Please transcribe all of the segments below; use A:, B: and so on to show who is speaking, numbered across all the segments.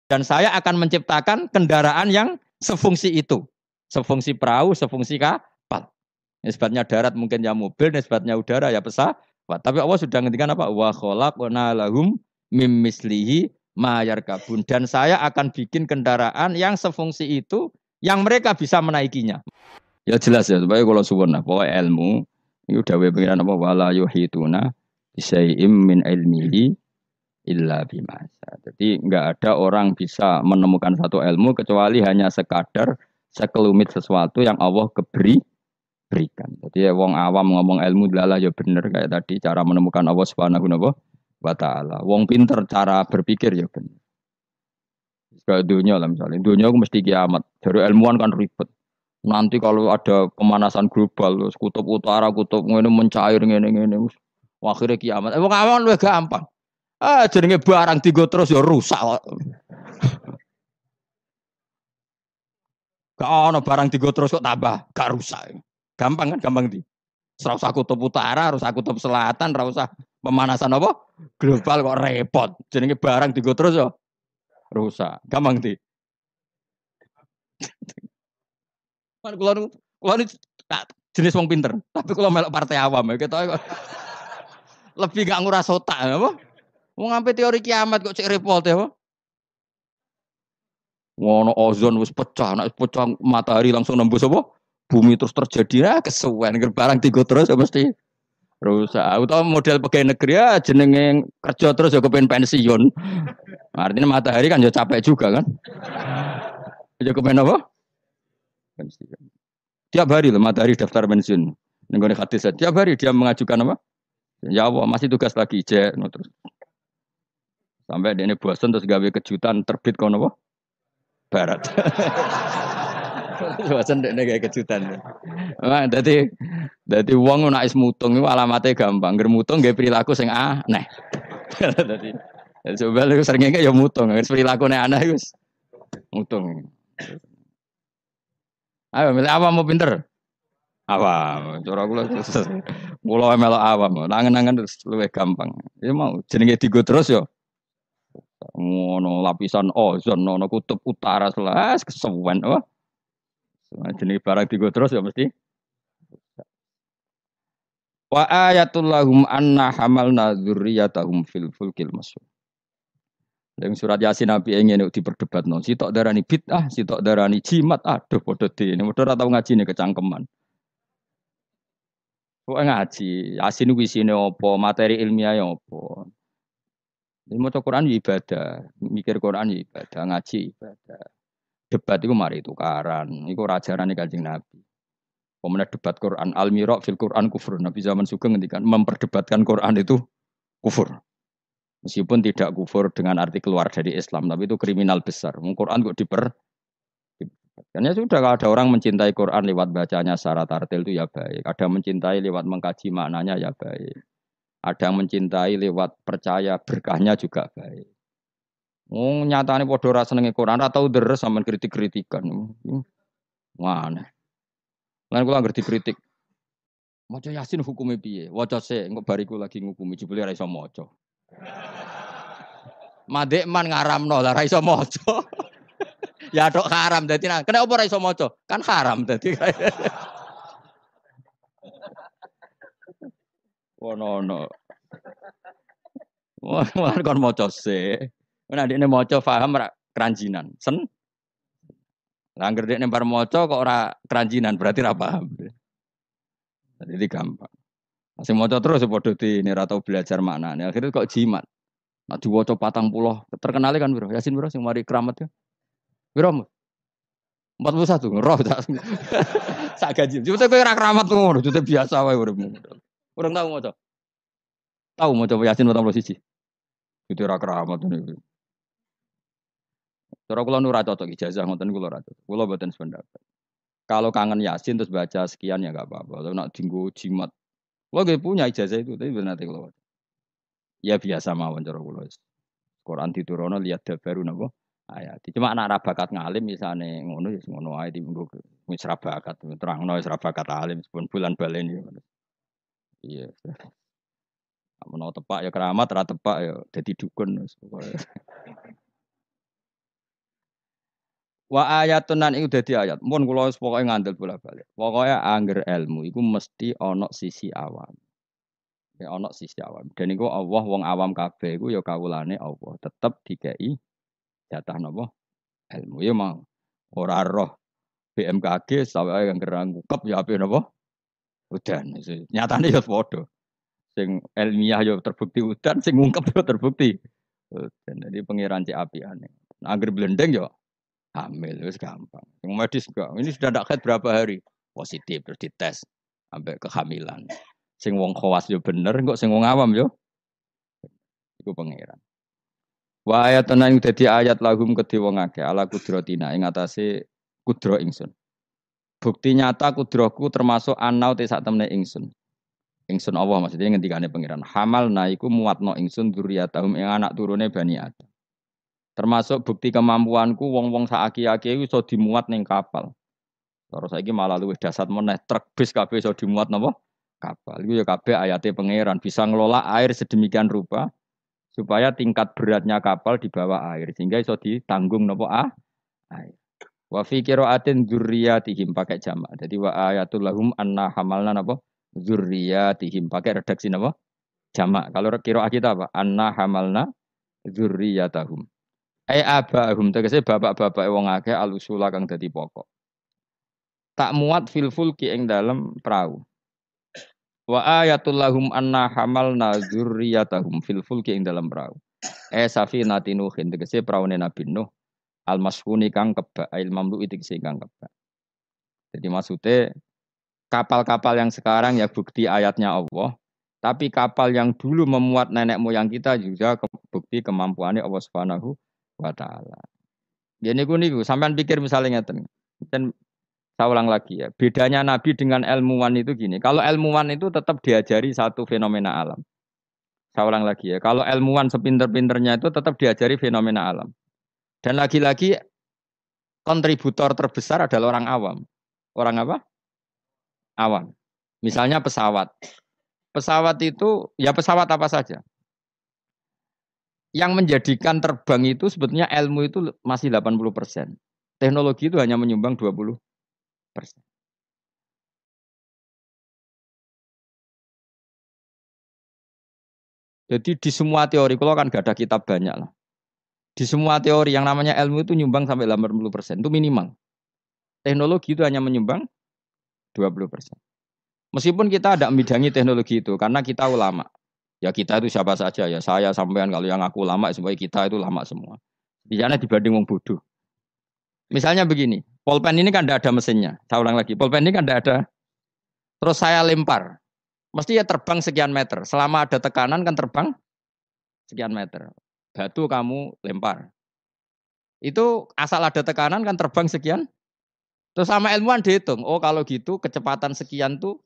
A: Dan saya akan menciptakan kendaraan yang sefungsi itu. Sefungsi perahu, sefungsi kapal. Nisbatnya darat mungkin ya mobil, nisbatnya udara ya pesawat. Tapi Allah sudah ngendikan apa? Wa khalaqna lahum mim mislihi ma yarkabun. Dan saya akan bikin kendaraan yang sefungsi itu yang mereka bisa menaikinya. Ya jelas ya, supaya kalau suwun pokoknya ilmu itu dawuh pengiran apa wala yuhituna bisyai'im min ilmihi illa bima. Jadi enggak ada orang bisa menemukan satu ilmu kecuali hanya sekadar sekelumit sesuatu yang Allah berikan. Jadi ya wong awam ngomong ilmu adalah ya bener kayak tadi cara menemukan Allah Subhanahu wa taala. Wong pinter cara berpikir ya bener. Kayak dunia lah misalnya. Dunia aku mesti kiamat. Dari ilmuwan kan ribet. Nanti kalau ada pemanasan global, kutub utara, kutub ini mencair ngene. Akhirnya kiamat. Wong awam luwih gampang. Jenenge barang tigo terus ya rusak kok. Gak ono barang tigo terus kok tambah gak rusak. Gampang kan, gampang di. Ora usah kutub utara, ora usah kutub selatan, ora usah pemanasan apa? Global kok repot. Jenenge barang tigo terus ya rusak. Gampang di. Kan kula ini jenis wong pinter, tapi kula melok partai awam ya ketok lebih gak nguras otak apa? Wong ampe teori kiamat kok cek repot ya apa? Ngono ozon wis pecah, nek pecah matahari langsung nembus apa? Bumi terus terjadi kesuwen barang tigo terus ya mesti rusak. Atau model pegawai negeri ya jenenge kerja terus ya kepen pensiun. Artinya matahari kan ya capek juga kan? Ya kepen apa? Pensiun. Tiap hari loh matahari daftar pensiun. Nenggone hadis tiap hari dia mengajukan apa? Ya Allah masih tugas lagi terus. Sampai dia ini bosan terus gawe kejutan terbit kono apa? Barat. Bosan dia kayak kejutan. Wah, jadi uang nak is mutung itu alamatnya gampang. Germutung gak perilaku sing aneh. Jadi coba lu seringnya ya mutung. Perilaku aneh gus mutung. Ayo milih awam mau pinter. Awam. Cara kula melok awam. Nangen-nangen terus luwih gampang. Ya mau jenenge digo terus ya. Ngono lapisan ozon ono kutub utara selas kesuwen apa. Jenenge barang digo terus ya mesti. Wa ayatul lahum anna hamalna dzurriyyatahum fil fulkil masyhur. Dalam surat Yasin Nabi ingin diperdebatno, sitok darani bid'ah, sitok darani jimat, aduh padha dene. Padha ora tau ngaji ne kecangkeman. Kok ngaji, Yasin ku isine apa, materi ilmiah ya apa. Ini maca Quran ya ibadah, mikir Quran ya ibadah, ngaji ibadah. Debat itu mari tukaran, iku ajarane Kanjeng Nabi. Pemenang debat Quran, al-mira' fil Quran kufur. Nabi zaman Sugeng ngendikan memperdebatkan Quran itu kufur. Meskipun tidak kufur dengan arti keluar dari Islam, tapi itu kriminal besar. Quran kok karena sudah kalau ada orang mencintai Quran lewat bacanya secara tartil itu ya baik. Ada yang mencintai lewat mengkaji maknanya ya baik. Ada yang mencintai lewat percaya berkahnya juga baik. Nyatane padha ora senenge Quran ora tau deres sampean kritik-kritikan. Mana? Lan kula ngerti kritik. Maca Yasin hukume piye? Waca sik engko bariku lagi ngukumi jebule ora iso maca. Madek man ngaramno lah ora iso maca. Ya tok haram dadi kenapa ora iso maca? Kan haram dadi. Ono. Wah kon maca sik. Nek ndekne maca paham ra keranjinan. Lah anggere dekne bar maca kok ora keranjinan berarti ra paham. Jadi gampang. Masih maca terus padha di ini ora tau belajar maknane. Akhirnya kok jimat. Nak diwaca 40 terkenal kan bro. Yasin bro sing mari keramat ya. Bro 41 roh tak. Sak gaji. Cuma kowe ora keramat ngono, itu biasa wae uripmu. Urung tau maca. Tahu maca Yasin 41. Itu ora keramat niku. Cara kula nu ora cocok ijazah ngoten kula ora cocok. Kula mboten sependapat. Kalau kangen Yasin terus baca sekian ya enggak apa-apa. Kalau nak dinggo jimat. Kula nggih punya ijazah itu tapi nanti kula. Ya biasa mawon cara kula. Quran diturunno lihat baru napa ayat. Cuma anak ra bakat ngalim misane ngono ya ngono ae dienggo wis ra bakat terangno wis ra bakat alim pun bulan baleni ngono. Iya. Menawa tepak ya keramat, ra tepak ya dadi dukun wis pokoke. Wa ayatun nan iku dadi ayat. Mun kula wis pokoke ngandel bola-balik. Pokoke angger ilmu iku mesti ana sisi awam. Ya ana sisi awam. Dan iku Allah wong awam kabeh iku ya kawulane Allah. Tetep dikei jatah napa? Ilmu ya mau. Ora roh BMKG sampe angger ngungkep ya ape napa? Udan. Nyatane ya padha. Sing ilmiah ya terbukti udan, sing ngungkep ya terbukti. Udan. Jadi pangeran cek apiane. Nah, angger blendeng ya hamil, wis gampang. Yang medis enggak. Ini sudah tidak haid berapa hari? Positif terus dites sampai kehamilan. Sing wong khawas yo bener, kok sing wong awam yo iku pangeran. Wa ayatun ing dadi ayat lahum kedhe wong akeh ala kudratina ing atase kudro ingsun. Bukti nyata kudroku termasuk anau te sak temne ingsun. Ingsun Allah maksudnya ngendikane pangeran. Hamal na iku muatno ingsun dzurriyyatahum ing anak turune Bani Adam. Termasuk bukti kemampuanku wong-wong saaki-aki iso dimuat ning kapal. Terus saiki malah luwih dasar meneh truk bis kabeh iso dimuat napa? Kapal. Iku ya kabeh ayate pangeran bisa ngelola air sedemikian rupa supaya tingkat beratnya kapal di bawah air sehingga iso ditanggung napa air. Wa fi qiraatin dzurriyyatihim pakai jamak. Jadi wa ayatul lahum anna hamalna napa? Dzurriyyatihim pakai redaksi napa? Jamak. Kalau qiraat kita apa? Anna hamalna dzurriyyatahum. Abahum tegese bapak-bapak wong akeh alusula kang dadi pokok. Tak muat fil fulki ing dalem perahu. Wa ayatul lahum anna hamalna dzurriyyatahum fil fulki ing dalem perahu. Safinatin Nuhin tegese praune Nabi Nuh al masfuni kang kebak ail mamlu tegese kang kebak. Jadi maksudnya kapal-kapal yang sekarang ya bukti ayatnya Allah. Tapi kapal yang dulu memuat nenek moyang kita juga bukti kemampuannya Allah Subhanahu wa taala. Jadi niku sampean pikir misalnya ngeten. Dan saya ulang lagi ya. Bedanya Nabi dengan ilmuwan itu gini. Kalau ilmuwan itu tetap diajari satu fenomena alam. Saya ulang lagi ya. Kalau ilmuwan sepinter-pinternya itu tetap diajari fenomena alam. Dan lagi-lagi kontributor terbesar adalah orang awam. Orang apa? Awam. Misalnya pesawat. Pesawat itu ya pesawat apa saja. Yang menjadikan terbang itu sebetulnya ilmu itu masih 80%. Teknologi itu hanya menyumbang 20%. Jadi di semua teori, kalau kan gak ada kitab banyak lah. Di semua teori yang namanya ilmu itu nyumbang sampai 80%, itu minimal. Teknologi itu hanya menyumbang 20%. Meskipun kita ada membidangi teknologi itu, karena kita ulama. Ya kita itu siapa saja ya, saya sampean kalau yang aku ulama, supaya kita itu lama semua. Di sana dibanding wong bodoh. Misalnya begini, pulpen ini kan tidak ada mesinnya. Saya ulang lagi, pulpen ini kan tidak ada. Terus saya lempar, mesti ya terbang sekian meter. Selama ada tekanan kan terbang sekian meter. Batu kamu lempar. Itu asal ada tekanan kan terbang sekian. Terus sama ilmuwan dihitung. Oh kalau gitu kecepatan sekian tuh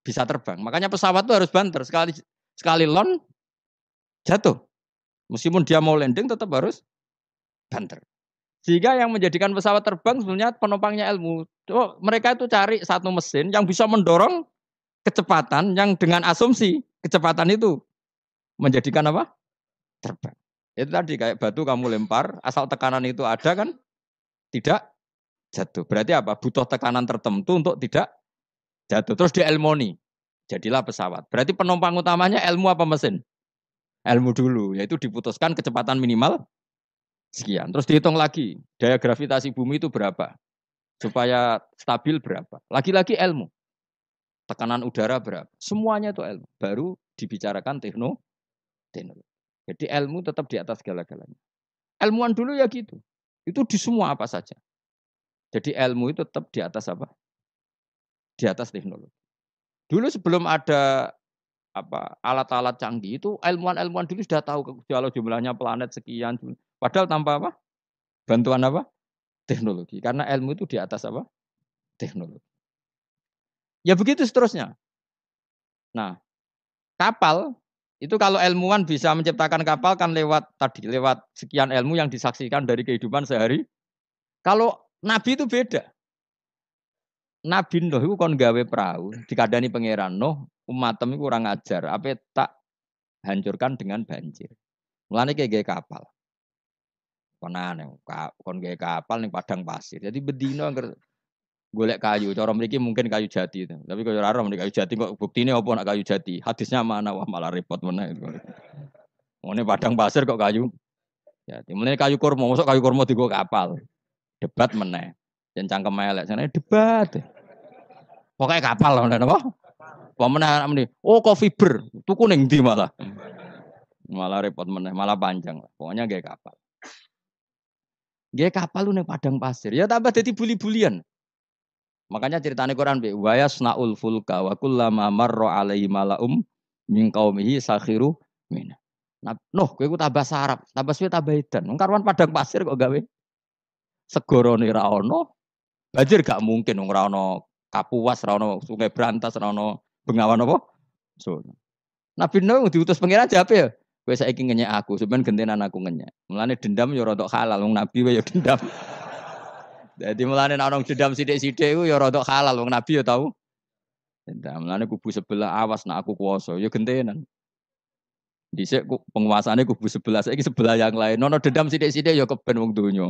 A: bisa terbang. Makanya pesawat tuh harus banter. Sekali lon jatuh. Meskipun dia mau landing tetap harus banter. Sehingga yang menjadikan pesawat terbang sebenarnya penumpangnya ilmu. Oh, mereka itu cari satu mesin yang bisa mendorong kecepatan yang dengan asumsi kecepatan itu menjadikan apa? Terbang. Itu tadi kayak batu kamu lempar, asal tekanan itu ada kan tidak jatuh. Berarti apa? Butuh tekanan tertentu untuk tidak jatuh. Terus dielmoni. Jadilah pesawat. Berarti penumpang utamanya ilmu apa mesin? Ilmu dulu, yaitu diputuskan kecepatan minimal sekian. Terus dihitung lagi, daya gravitasi bumi itu berapa? Supaya stabil berapa? Lagi-lagi ilmu. Tekanan udara berapa? Semuanya itu ilmu. Baru dibicarakan teknologi. Jadi ilmu tetap di atas segala-galanya. Ilmuwan dulu ya gitu. Itu di semua apa saja. Jadi ilmu itu tetap di atas apa? Di atas teknologi. Dulu sebelum ada apa alat-alat canggih itu ilmuwan-ilmuwan dulu sudah tahu kalau jumlahnya planet sekian. Padahal tanpa apa? Bantuan apa? Teknologi. Karena ilmu itu di atas apa? Teknologi. Ya begitu seterusnya. Nah, kapal itu kalau ilmuwan bisa menciptakan kapal kan lewat sekian ilmu yang disaksikan dari kehidupan sehari. Kalau Nabi itu beda. Nabi Nuh itu kon gawe perahu, dikadani pangeran Nuh, umatem itu kurang ajar, apa tak hancurkan dengan banjir. Mulane kayak kapal. Konan kon gawe kapal ning padang pasir. Jadi bedino angger golek kayu, cara mriki mungkin kayu jati itu. Tapi kaya ora ora kayu jati kok buktine apa nak kayu jati? Hadisnya mana? Wah malah repot meneh. Ngene padang pasir kok kayu jati. Mulane kayu kurma, mosok kayu kurma digo kapal. Debat meneh. Yen cangkem elek, jane debat. Pokoke kapal lho napa? Apa meneh muni, oh kok fiber, tuku ning ndi malah. Malah repot meneh, malah panjang. Pokoknya nggih kapal. Nggih kapal lu ning padang pasir. Ya tambah dadi buli-bulian. Makanya ceritane Quran be wa yasnaul fulka wa kullama marra alaihi malaum min qaumihi sakhiru min. Nah, kowe ku tambah sarap, tambah suwe tambah edan. Wong karuan padang pasir kok gawe segorone ra ono. Banjir gak mungkin wong ra ono Kapuas, ra ono Sungai Brantas, ra ono Bengawan apa? So. Nabi Nuh diutus pangeran jape ya. Kowe saiki ngenyek aku, sampeyan gentenan aku ngenyek. Mulane dendam ya rada halal, wong nabi wae ya dendam. Jadi mulane nek ana dendam sithik-sithik iku ya rada halal, wong nabi ya tau. Dendam. Mulane kubu sebelah awas nek aku kuwasa, ya gentenan. Dhisik penguasane kubu sebelah, saiki sebelah yang lain. Ono dendam sithik-sithik ya keben wong donya.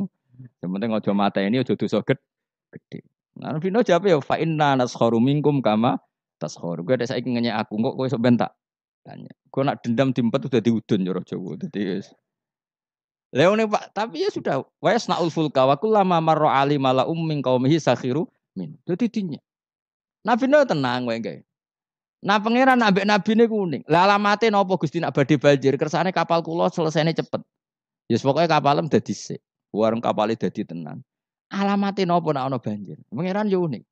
A: Yang penting aja mateni, aja dosa gede. Nah, Nabi Nuh jawab ya fa inna naskharu minkum kama taskhur. Kowe nek saiki ngenyek aku, kok kowe sok ben tak tanya. Kau nak dendam diempet udah diudun ya Jawa. Jadi Leone Pak, tapi ya sudah. Wa yasnaul fulka wa kullama marra ali malaum min qaumihi sakhiru min. Dadi dinya. Nabi Nuh tenang wae gae. Nah pangeran ambek nabine kuning. Lah alamate napa Gusti nak badhe banjir kersane kapal kula selesainya cepet. Ya yes, pokoknya kapalem dadi sik. Warung kapale dadi tenan. Alamate napa nak ana banjir. Pangeran yo unik.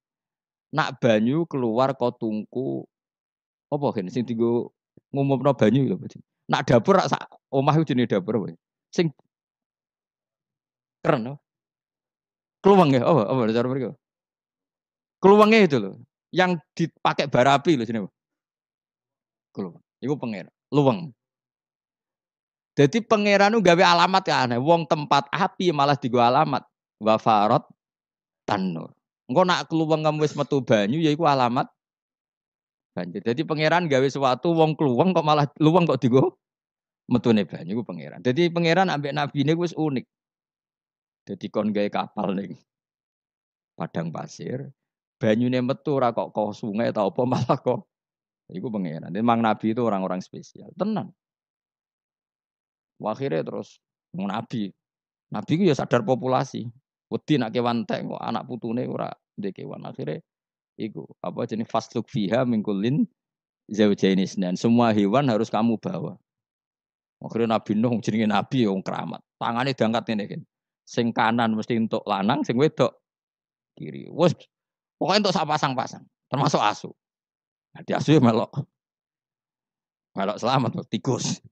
A: Nak banyu keluar kok tungku apa kene sing dienggo ngumumno banyu lho. Nak dapur sak omah iku jenenge dapur wae. Sing keren loh. Kluweng ya, apa cara mriki? Kluwenge itu loh. Yang dipakai bara api loh sini. Kluweng. Iku pangeran. Luweng. Jadi pangeran nu gawe alamat ya aneh. Wong tempat api malah digo alamat. Wafarot tanur. Engko nak kluweng kamu wis metu banyu ya iku alamat banjir. Jadi pangeran gawe sesuatu wong kluweng kok malah luweng kok digo metune banyu iku pangeran. Jadi pangeran ambek nabine wis unik. Jadi kon gawe kapal ning padang pasir, banyune metu ora kok sungai ta apa malah kok iku pangeran. Memang nabi itu orang-orang spesial. Tenan. Akhirnya terus nabi. Nabi ku ya sadar populasi. Wedi nak kewan entek kok anak putune ora ndek kewan. Akhirnya iku apa jenis fasluk fiha min kullin zaujaini isnan. Semua hewan harus kamu bawa. Akhirnya Nabi Nuh jenenge nabi wong keramat. Tangane diangkat ngene iki. Sing kanan mesti untuk lanang, sing wedok kiri. Wes pokoknya untuk sak pasang-pasang, termasuk asu. Nah, di asu ya melok. Melok selamat tikus.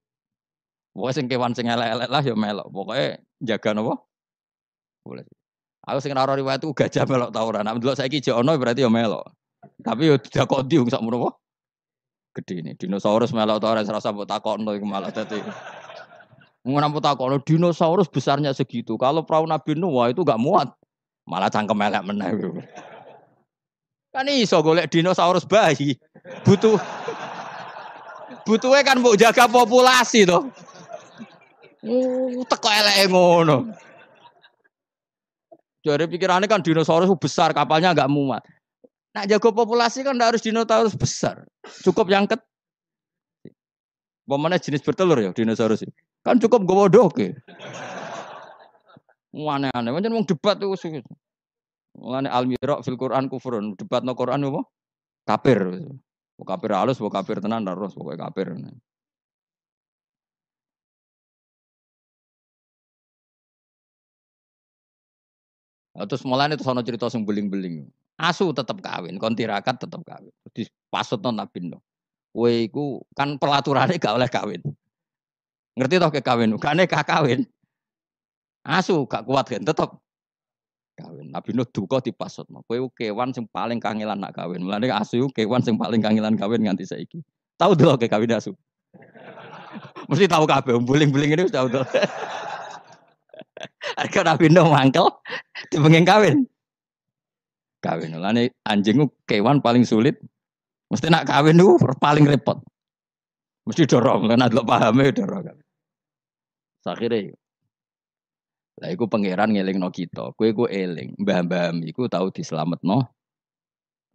A: Pokoknya sing kewan sing elek-elek lah ya melok. Pokoknya jaga napa? Boleh. Aku sing ora riwayat itu gajah melok ta ora. Nek ndelok saiki jek ono berarti ya melok. Tapi yo didakoni wong sakmono apa? Gede ini. Dinosaurus melok ta ora serasa mbok takokno iku malah dadi. Ngono mbok takokno dinosaurus besarnya segitu. Kalau perahu Nabi Nuh wah itu enggak muat. Malah cangkem elek meneh. Kan iso golek dinosaurus bayi. Butuhe kan mbok jaga populasi to. Teko eleke ngono. Jadi pikirannya kan dinosaurus besar, kapalnya enggak muat. Nak jaga populasi kan enggak harus dinosaurus besar. Cukup yang Pemane jenis bertelur ya dinosaurus. Kan cukup gowo doke. Aneh-aneh, pancen wong debat tuh. Mulane al-mira fil Quran kufrun, debatno Quran apa? Kafir. Kafir halus, kafir tenan terus pokoke kafir. Terus mulane terus ana cerita sing beling-beling. Asu tetep kawin, kon tirakat tetep kawin. Dipasutno Nabi Nuh. Kowe iku kan pelaturane gak oleh kawin. Ngerti toh ke kawin? Gak nekah kawin. Asu gak kuat kan tetep kawin. Nabi Nuh duka dipasutno. Kowe kewan sing paling kangelan nak kawin. Mulane asu kewan sing paling kangelan kawin nganti saiki. Tahu delok ke kawin asu. Mesti tahu kabeh, beling-beling ini wis tahu delok. Arek Nabi Nuh mangkel dipengen kawin. Kawin. Mulane anjing kewan paling sulit. Mesti nak kawin itu paling repot. Mesti dorong, karena delok pahame dorong. Akhirnya Lah iku pangeran ngelingno kita. Kowe ku eling, mbah-mbah iku tau dislametno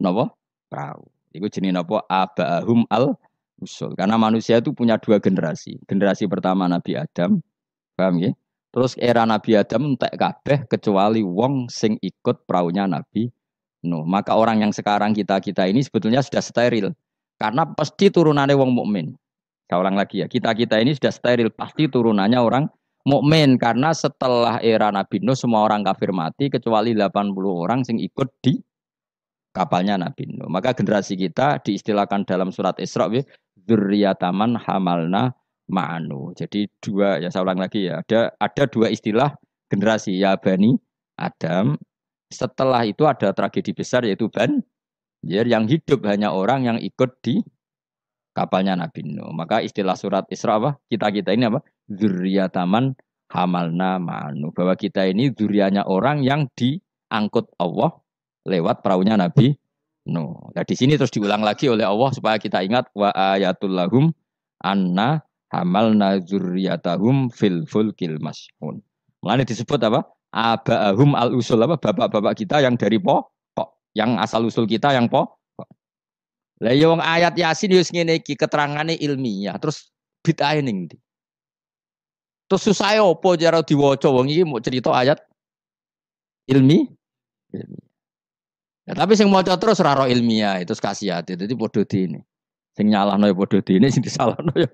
A: napa? Perahu. Iku jenenge napa? Abahum al usul. Karena manusia itu punya dua generasi. Generasi pertama Nabi Adam, paham ya? Terus era Nabi Adam entek kabeh kecuali wong sing ikut perahunya Nabi Nuh. Maka orang yang sekarang kita ini sebetulnya sudah steril. Karena pasti turunannya wong mukmin. Saya ulang lagi ya, kita ini sudah steril, pasti turunannya orang mukmin karena setelah era Nabi Nuh semua orang kafir mati kecuali 80 orang sing ikut di kapalnya Nabi Nuh. Maka generasi kita diistilahkan dalam surat Isra dzurriyyataman hamalna ma'anu. Jadi dua, ya saya ulang lagi ya, ada dua istilah generasi ya Bani Adam. Setelah itu ada tragedi besar yaitu Banjir yang hidup hanya orang yang ikut di kapalnya Nabi Nuh. Maka istilah surat Isra apa? Kita ini apa? Dzurriyyataman hamalna ma'anu. Bahwa kita ini dzurriyyahnya orang yang diangkut Allah lewat perahunya Nabi Nuh. Nah, di sini terus diulang lagi oleh Allah supaya kita ingat wa ayatul lahum anna hamalna dzurriyyatahum fil fulkil mashhun. Mulane disebut apa? Abahum al usul apa? Bapak-bapak kita yang dari pokok, yang asal usul kita yang pokok. Lah ya wong ayat Yasin wis ngene iki keterangane ilmiah, terus bid'ah ning ndi? Terus susah apa cara diwaca wong iki mau cerita ayat ilmi? Ilmiah. Ya, tapi sing maca terus ora ro ilmiah itu kasihate. Dadi padha dene. Sing nyalahno ya padha dene, sing disalahno ya.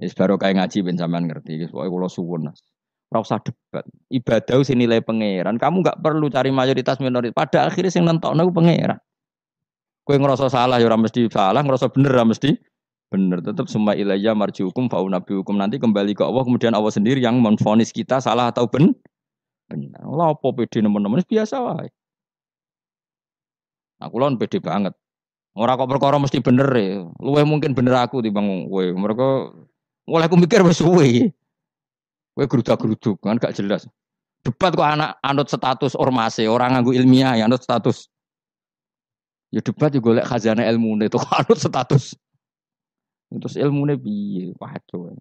A: Wis baru kae ngaji ben sampean ngerti. Wis pokoke kula suwun. Ora usah debat. Ibadah sing nilai pangeran. Kamu enggak perlu cari mayoritas minoritas. Pada akhirnya sing nentokno ku pangeran. Kowe ngerasa salah ya ora mesti salah, ngerasa bener ora mesti bener. Tetap semua ilayya marjiukum fa unabbiukum, nanti kembali ke Allah, kemudian Allah sendiri yang menvonis kita salah atau benar. Lah apa pede nemen-nemen biasa wae. Aku lon pede banget. Ora kok perkara mesti bener ya. Luwih mungkin bener aku timbang kowe. Mereka mulai aku mikir wis suwe. Kowe gerudak-geruduk kan gak jelas. Debat kok anak anut status ormase, orang nganggo ilmiah ya anut status. Ya debat juga golek khazanah ilmune itu anut status. Terus ilmune piye? Waduh.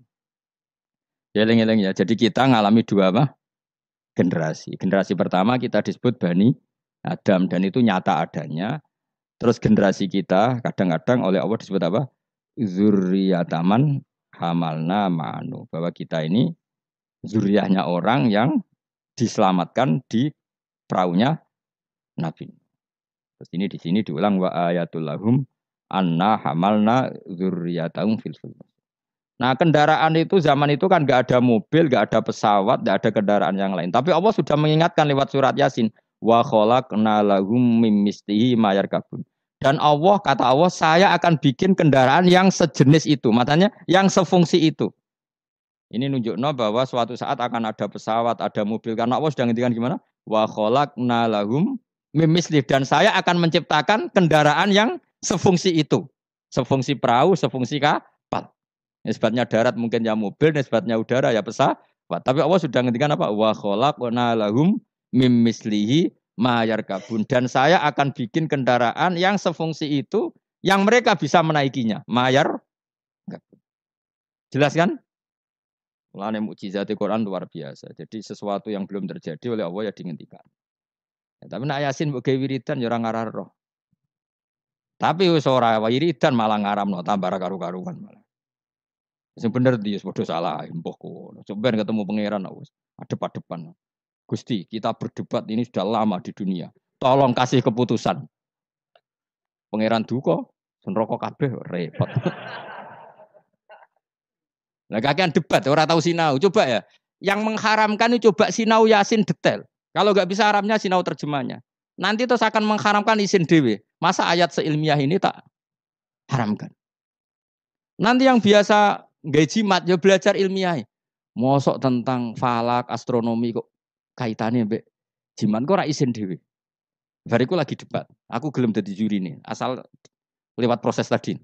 A: Ya eling-eling ya. Jadi kita ngalami dua apa? Generasi. Generasi pertama kita disebut Bani Adam dan itu nyata adanya. Terus generasi kita kadang-kadang oleh Allah disebut apa? Zurriyataman hamalna ma'anu. Bahwa kita ini zuriyahnya orang yang diselamatkan di perahunya Nabi. Terus ini di sini diulang wa ayatul lahum anna hamalna dzurriyyatahum fil fulk. Nah, kendaraan itu zaman itu kan enggak ada mobil, enggak ada pesawat, enggak ada kendaraan yang lain. Tapi Allah sudah mengingatkan lewat surat Yasin wa khalaqna lahum mim mislihi ma yarkabun. Dan Allah kata Allah, saya akan bikin kendaraan yang sejenis itu, makanya yang sefungsi itu. Ini nunjukno bahwa suatu saat akan ada pesawat, ada mobil karena Allah sudah ngendikan gimana? Wa khalaqna lahum mimislih, dan saya akan menciptakan kendaraan yang sefungsi itu. Sefungsi perahu, sefungsi kapal. Nisbatnya darat mungkin ya mobil, nisbatnya udara ya pesawat. Tapi Allah sudah ngendikan apa? Wa khalaqna lahum mimmislihi ma yarkabun, dan saya akan bikin kendaraan yang sefungsi itu yang mereka bisa menaikinya. Mayar. Jelas kan? Mulane mukjizat Quran luar biasa. Jadi sesuatu yang belum terjadi oleh Allah ya dihentikan. Ya, tapi nak Yasin mbok gawe wiridan ya ora ngarah. Tapi wis ora wiridan malah ngaramno tambah karu-karuan malah. Sing bener dia padha salah mbahku. Coba ketemu pangeran wis adep-adepan. Gusti, kita berdebat ini sudah lama di dunia. Tolong kasih keputusan. Pangeran duka, senroko kabeh repot. Lah kakean debat ora tahu sinau. Coba ya. Yang mengharamkan itu coba sinau Yasin detail. Kalau nggak bisa Arabnya sinau terjemahnya. Nanti terus akan mengharamkan isin dewe. Masa ayat seilmiah ini tak haramkan. Nanti yang biasa nggak jimat ya belajar ilmiah. Mosok tentang falak, astronomi kok kaitannya mbek jimat kok ora isin dewe. Bariku lagi debat. Aku gelem dadi juri nih, asal lewat proses tadi.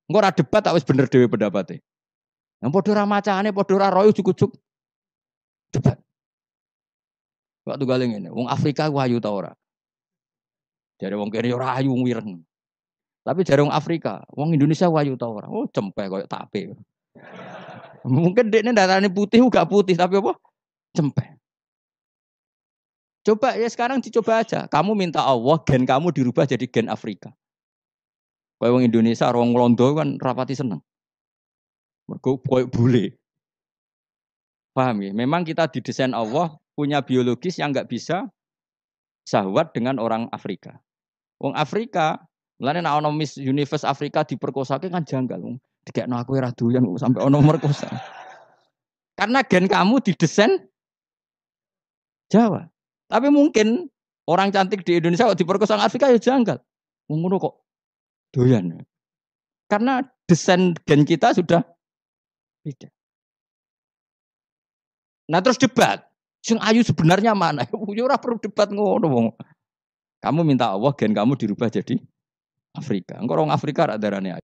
A: Engko ora debat tak wis bener dhewe pendapatnya. Yang padha ora macane, padha ora royo juk-juk debat. Waktu galing ini, wong Afrika ku ayu ta ora? Jare wong kene ora ayu wireng. Tapi jare wong Afrika, wong Indonesia ayu ta ora? Oh, cempeh koyo tape. Mungkin dekne darane putih gak putih tapi apa? Cempeh. Coba ya sekarang dicoba aja. Kamu minta Allah gen kamu dirubah jadi gen Afrika. Kayak wong Indonesia, orang Londo kan rapati seneng. Mergo koyo bule. Paham ya? Memang kita didesain Allah punya biologis yang nggak bisa sahwat dengan orang Afrika. Wong Afrika, mulane nek ana Miss Universe Afrika diperkosake kan janggal. Dikekno aku ora doyan sampai ono merkosa. Karena gen kamu didesain Jawa. Tapi mungkin orang cantik di Indonesia kok diperkosa Afrika ya janggal. Ngono kok doyan. Karena desain gen kita sudah beda. Nah terus debat. Sing ayu sebenarnya mana? Ya ora perlu debat ngono wong. Kamu minta Allah gen kamu dirubah jadi Afrika. Engko orang Afrika ra darane